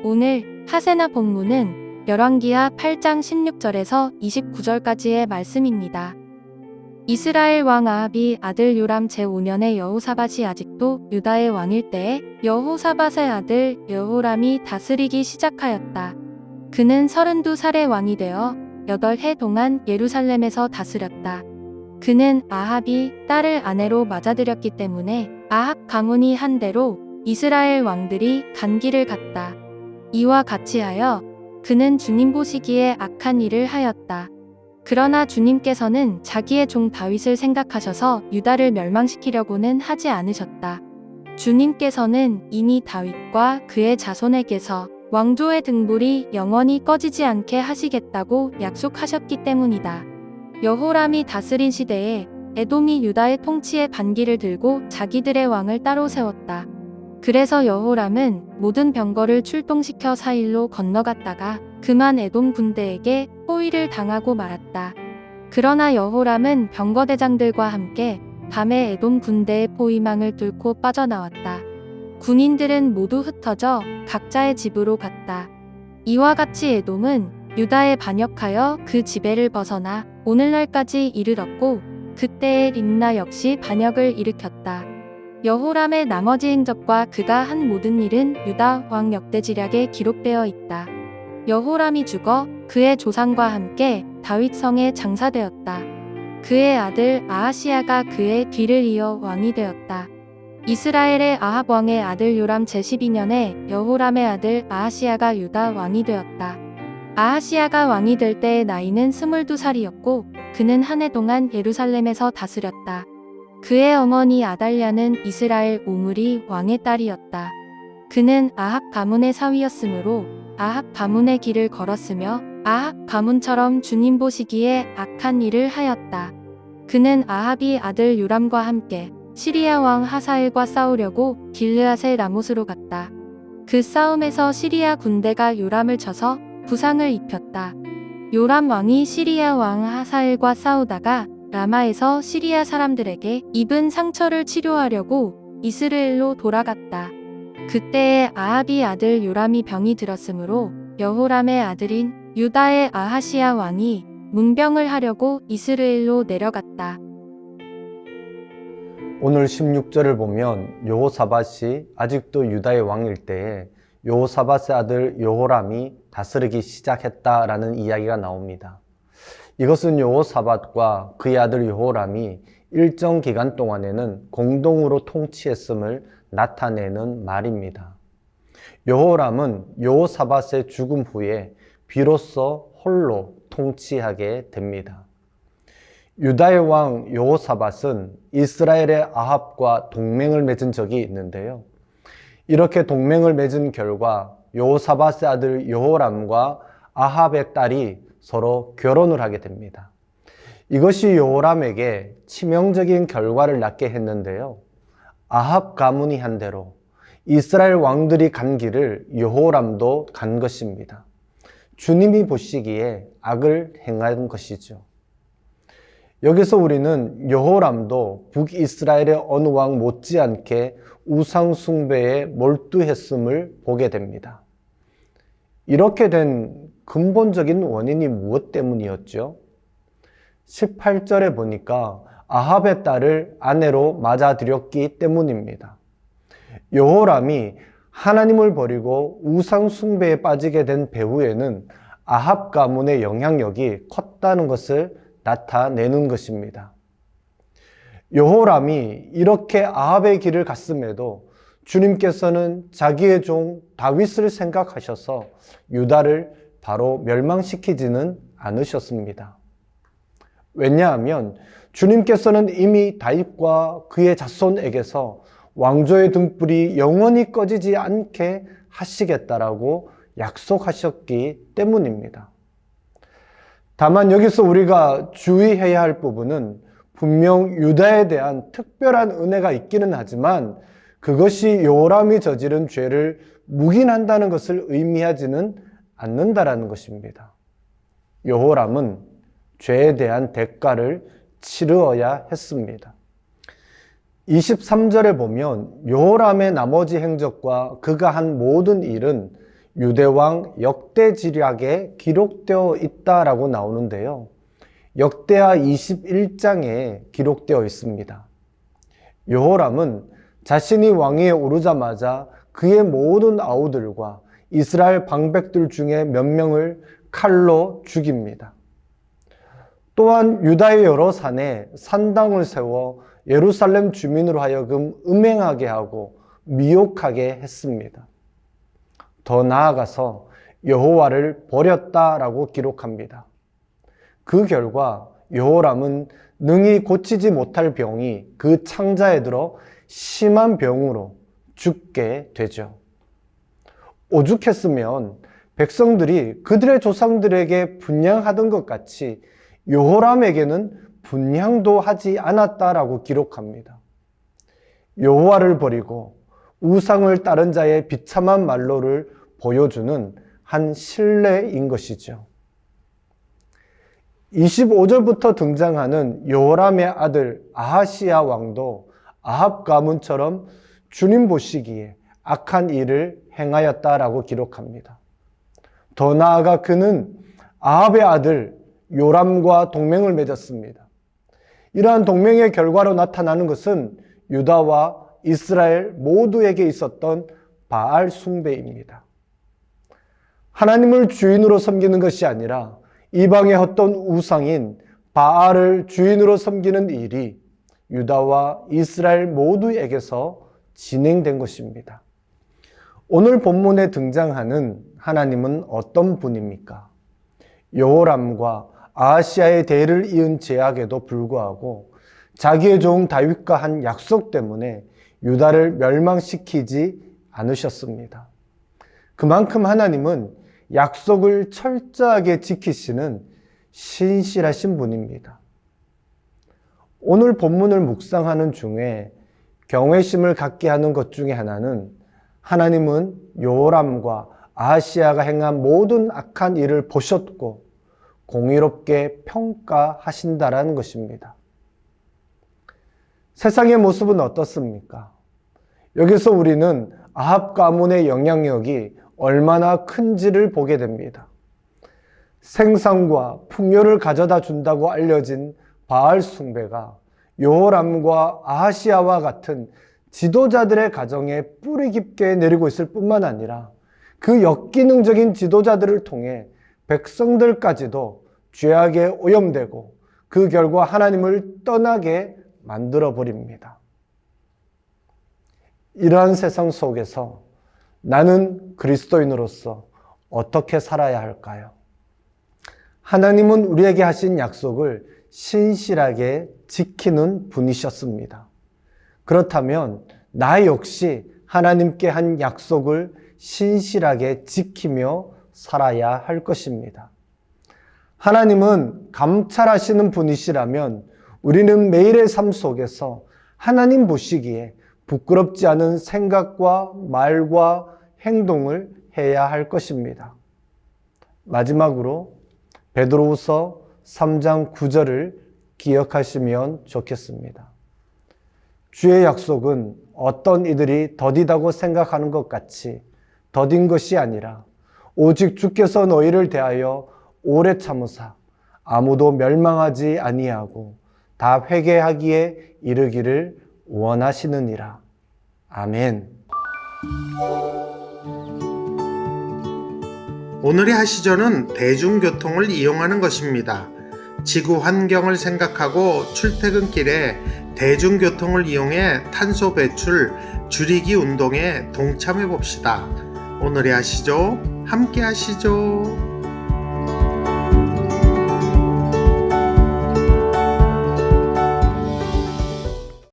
오늘 하세나 본문은 열왕기하 8장 16절에서 29절까지의 말씀입니다. 이스라엘 왕 아합이 아들 요람 제5년에 여호사밧이 아직도 유다의 왕일 때에 여호사밧의 아들 여호람이 다스리기 시작하였다. 그는 32살의 왕이 되어 8해 동안 예루살렘에서 다스렸다. 그는 아합이 딸을 아내로 맞아들였기 때문에 아합 가문이 한 대로 이스라엘 왕들이 간 길을 갔다. 이와 같이 하여 그는 주님 보시기에 악한 일을 하였다. 그러나 주님께서는 자기의 종 다윗을 생각하셔서 유다를 멸망시키려고는 하지 않으셨다. 주님께서는 이미 다윗과 그의 자손에게서 왕조의 등불이 영원히 꺼지지 않게 하시겠다고 약속하셨기 때문이다. 여호람이 다스린 시대에 에돔이 유다의 통치의 반기를 들고 자기들의 왕을 따로 세웠다. 그래서 여호람은 모든 병거를 출동시켜 사일로 건너갔다가 그만 에돔 군대에게 포위를 당하고 말았다. 그러나 여호람은 병거대장들과 함께 밤에 에돔 군대의 포위망을 뚫고 빠져나왔다. 군인들은 모두 흩어져 각자의 집으로 갔다. 이와 같이 에돔은 유다에 반역하여 그 지배를 벗어나 오늘날까지 이르렀고 그때의 림나 역시 반역을 일으켰다. 여호람의 나머지 행적과 그가 한 모든 일은 유다 왕 역대지략에 기록되어 있다. 여호람이 죽어 그의 조상과 함께 다윗 성에 장사되었다. 그의 아들 아하시야가 그의 뒤를 이어 왕이 되었다. 이스라엘의 아합 왕의 아들 요람 제12년에 여호람의 아들 아하시야가 유다 왕이 되었다. 아하시야가 왕이 될 때의 나이는 22살이었고 그는 한 해 동안 예루살렘에서 다스렸다. 그의 어머니 아달랴는 이스라엘 오므리 왕의 딸이었다. 그는 아합 가문의 사위였으므로 아합 가문의 길을 걸었으며 아합 가문처럼 주님 보시기에 악한 일을 하였다. 그는 아합이 아들 요람과 함께 시리아 왕 하사엘과 싸우려고 길르앗의 라못으로 갔다. 그 싸움에서 시리아 군대가 요람을 쳐서 부상을 입혔다. 요람 왕이 시리아 왕 하사엘과 싸우다가 라마에서 시리아 사람들에게 입은 상처를 치료하려고 이스라엘로 돌아갔다. 그때에 아합이 아들 요람이 병이 들었으므로 여호람의 아들인 유다의 아하시야 왕이 문병을 하려고 이스라엘로 내려갔다. 오늘 16절을 보면 여호사밧이 아직도 유다의 왕일 때에 여호사밧의 아들 여호람이 다스리기 시작했다라는 이야기가 나옵니다. 이것은 여호사밧과 그의 아들 여호람이 일정 기간 동안에는 공동으로 통치했음을 나타내는 말입니다. 여호람은 여호사밧의 죽음 후에 비로소 홀로 통치하게 됩니다. 유다의 왕 여호사밧은 이스라엘의 아합과 동맹을 맺은 적이 있는데요. 이렇게 동맹을 맺은 결과 여호사밧의 아들 여호람과 아합의 딸이 서로 결혼을 하게 됩니다. 이것이 여호람에게 치명적인 결과를 낳게 했는데요. 아합 가문이 한 대로 이스라엘 왕들이 간 길을 여호람도 간 것입니다. 주님이 보시기에 악을 행한 것이죠. 여기서 우리는 여호람도 북이스라엘의 어느 왕 못지않게 우상 숭배에 몰두했음을 보게 됩니다. 이렇게 된 근본적인 원인이 무엇 때문이었죠? 18절에 보니까 아합의 딸을 아내로 맞아들였기 때문입니다. 여호람이 하나님을 버리고 우상 숭배에 빠지게 된 배후에는 아합 가문의 영향력이 컸다는 것을 나타내는 것입니다. 여호람이 이렇게 아합의 길을 갔음에도 주님께서는 자기의 종 다윗을 생각하셔서 유다를 바로 멸망시키지는 않으셨습니다. 왜냐하면 주님께서는 이미 다윗과 그의 자손에게서 왕조의 등불이 영원히 꺼지지 않게 하시겠다라고 약속하셨기 때문입니다. 다만 여기서 우리가 주의해야 할 부분은 분명 유다에 대한 특별한 은혜가 있기는 하지만 그것이 여호람이 저지른 죄를 묵인한다는 것을 의미하지는 않는다라는 것입니다. 여호람은 죄에 대한 대가를 치르어야 했습니다. 23절에 보면 여호람의 나머지 행적과 그가 한 모든 일은 유대왕 역대지략에 기록되어 있다라고 나오는데요. 역대하 21장에 기록되어 있습니다. 여호람은 자신이 왕위에 오르자마자 그의 모든 아우들과 이스라엘 방백들 중에 몇 명을 칼로 죽입니다. 또한 유다의 여러 산에 산당을 세워 예루살렘 주민으로 하여금 음행하게 하고 미혹하게 했습니다. 더 나아가서 여호와를 버렸다라고 기록합니다. 그 결과 여호람은 능히 고치지 못할 병이 그 창자에 들어 심한 병으로 죽게 되죠. 오죽했으면 백성들이 그들의 조상들에게 분향하던 것 같이 여호람에게는 분향도 하지 않았다라고 기록합니다. 여호와를 버리고 우상을 따른 자의 비참한 말로를 보여주는 한 신뢰인 것이죠. 25절부터 등장하는 여호람의 아들 아하시야 왕도 아합 가문처럼 주님 보시기에 악한 일을 행하였다라고 기록합니다. 더 나아가 그는 아합의 아들 요람과 동맹을 맺었습니다. 이러한 동맹의 결과로 나타나는 것은 유다와 이스라엘 모두에게 있었던 바알 숭배입니다. 하나님을 주인으로 섬기는 것이 아니라 이방의 헛된 우상인 바알을 주인으로 섬기는 일이 유다와 이스라엘 모두에게서 진행된 것입니다. 오늘 본문에 등장하는 하나님은 어떤 분입니까? 여호람과 아하시야의 대를 이은 제약에도 불구하고 자기의 종 다윗과 한 약속 때문에 유다를 멸망시키지 않으셨습니다. 그만큼 하나님은 약속을 철저하게 지키시는 신실하신 분입니다. 오늘 본문을 묵상하는 중에 경외심을 갖게 하는 것 중에 하나는 하나님은 여호람과 아하시야가 행한 모든 악한 일을 보셨고 공의롭게 평가하신다라는 것입니다. 세상의 모습은 어떻습니까? 여기서 우리는 아합 가문의 영향력이 얼마나 큰지를 보게 됩니다. 생산과 풍요를 가져다 준다고 알려진 바알 숭배가 여호람과 아하시야와 같은 지도자들의 가정에 뿌리 깊게 내리고 있을 뿐만 아니라 그 역기능적인 지도자들을 통해 백성들까지도 죄악에 오염되고 그 결과 하나님을 떠나게 만들어 버립니다. 이러한 세상 속에서 나는 그리스도인으로서 어떻게 살아야 할까요? 하나님은 우리에게 하신 약속을 신실하게 지키는 분이셨습니다. 그렇다면 나 역시 하나님께 한 약속을 신실하게 지키며 살아야 할 것입니다. 하나님은 감찰하시는 분이시라면 우리는 매일의 삶 속에서 하나님 보시기에 부끄럽지 않은 생각과 말과 행동을 해야 할 것입니다. 마지막으로 베드로후서 3장 9절을 기억하시면 좋겠습니다. 주의 약속은 어떤 이들이 더디다고 생각하는 것 같이 더딘 것이 아니라 오직 주께서 너희를 대하여 오래 참으사 아무도 멸망하지 아니하고 다 회개하기에 이르기를 원하시느니라. 아멘. 오늘의 하시전은 대중교통을 이용하는 것입니다. 지구 환경을 생각하고 출퇴근길에 대중교통을 이용해 탄소 배출 줄이기 운동에 동참해 봅시다. 오늘의 하시죠. 함께 하시죠.